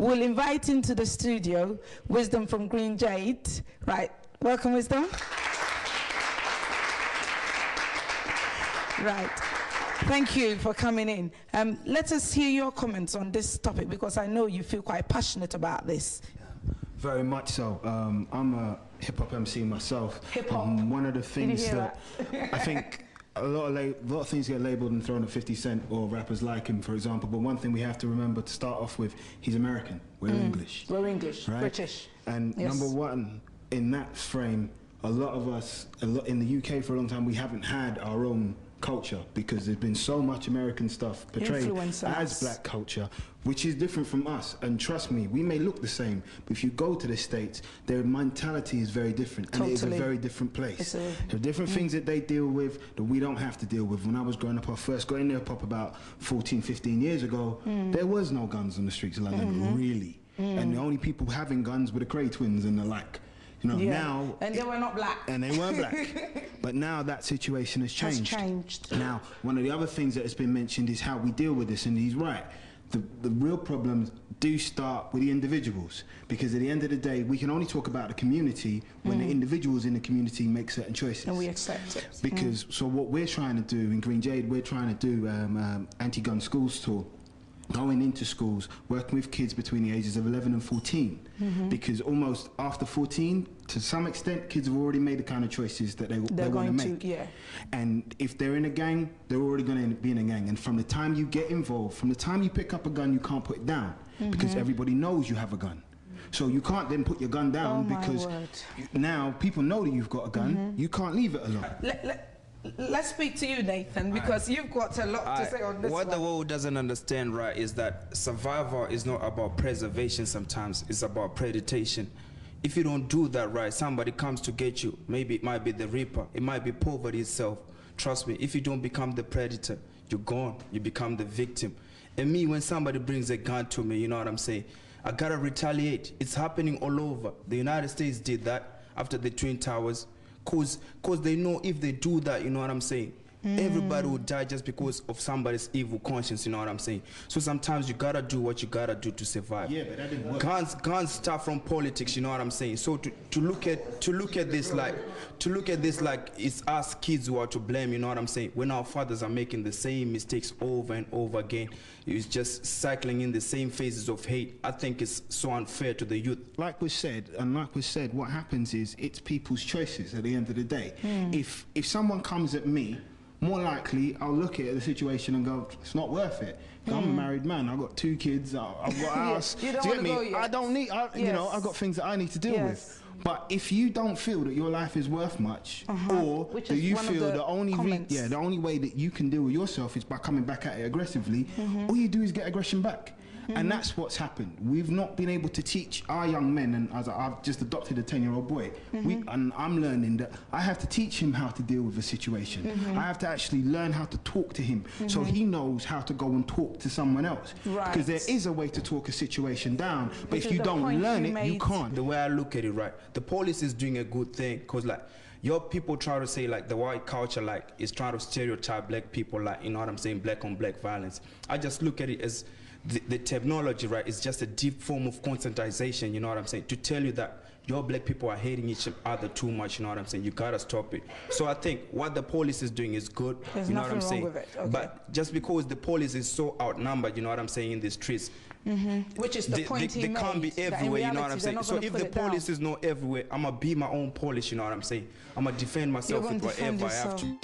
we'll invite into the studio Wisdom from Green Jade. Right, welcome, Wisdom. Right. Thank you for coming in. Let us hear your comments on this topic, because I know you feel quite passionate about this. Very much so. I'm a hip-hop MC myself. Hip-hop? One of the things that I think a lot of things get labelled and thrown at 50 Cent or rappers like him, for example, but one thing we have to remember to start off with, he's American. We're English. We're English, right? British. And yes. Number one, in that frame, a lot of us, in the UK for a long time, we haven't had our own culture, because there's been so much American stuff portrayed as black culture, which is different from us. And trust me, we may look the same, but if you go to the States, their mentality is very different. Totally. And it is a very different place. There are different things that they deal with that we don't have to deal with. When I was growing up, I first got into hip-hop about 14, 15 years ago, there was no guns on the streets of London, really. And the only people having guns were the Cray twins and the like. You know, now, and they were not black. And they weren't black. But now that situation has changed. Now, one of the other things that has been mentioned is how we deal with this, and he's right. The real problems do start with the individuals, because at the end of the day, we can only talk about the community when the individuals in the community make certain choices. And we accept it. Because, so what we're trying to do in Green Jade, we're trying to do anti-gun schools tour, going into schools, working with kids between the ages of 11 and 14, because almost after 14, to some extent, kids have already made the kind of choices that they want to make. And if they're in a gang, they're already going to be in a gang. And from the time you get involved, from the time you pick up a gun, you can't put it down, because everybody knows you have a gun. So you can't then put your gun down, because now people know that you've got a gun. You can't leave it alone. Let's speak to you, Nathan, because you've got a lot to say on this What the world doesn't understand, right, is that survival is not about preservation sometimes, it's about predation. If you don't do that right, somebody comes to get you. Maybe it might be the reaper, it might be poverty itself. Trust me, if you don't become the predator, you're gone, you become the victim. And me, when somebody brings a gun to me, you know what I'm saying, I gotta retaliate. It's happening all over. The United States did that after the Twin Towers. Cause they know if they do that, you know what I'm saying, everybody will die just because of somebody's evil conscience, you know what I'm saying. So sometimes you gotta do what you gotta do to survive. Yeah, but that didn't work. Guns start from politics, you know what I'm saying. So to look at this like it's us kids who are to blame, you know what I'm saying. When our fathers are making the same mistakes over and over again, it's just cycling in the same phases of hate. I think it's so unfair to the youth. Like we said, what happens is it's people's choices at the end of the day. If someone comes at me, more likely I'll look at the situation and go, it's not worth it. I'm a married man, I've got 2 kids, I've got a house. You don't want to go yet. I don't need, you know, I've got things that I need to deal with. But if you don't feel that your life is worth much, or do you feel the only way that you can deal with yourself is by coming back at it aggressively, all you do is get aggression back. And that's what's happened. We've not been able to teach our young men, and as I've just adopted a 10-year-old boy, and I'm learning that I have to teach him how to deal with a situation. I have to actually learn how to talk to him, so he knows how to go and talk to someone else. Because there is a way to talk a situation down, but if you don't learn it, you can't. The way I look at it, right, the police is doing a good thing, because like, your people try to say like the white culture like is trying to stereotype black people, like, you know what I'm saying, black on black violence. I just look at it as the technology, right, is just a deep form of conscientization, you know what I'm saying, to tell you that your black people are hating each other too much, you know what I'm saying, you gotta stop it. So I think what the police is doing is good, you know what I'm saying, with it. But just because the police is so outnumbered, you know what I'm saying, in the streets, which is the point they can't be everywhere, you know what I'm saying. So if the police is not everywhere, I'm gonna be my own police, you know what I'm saying, I'm gonna defend myself with whatever I have to.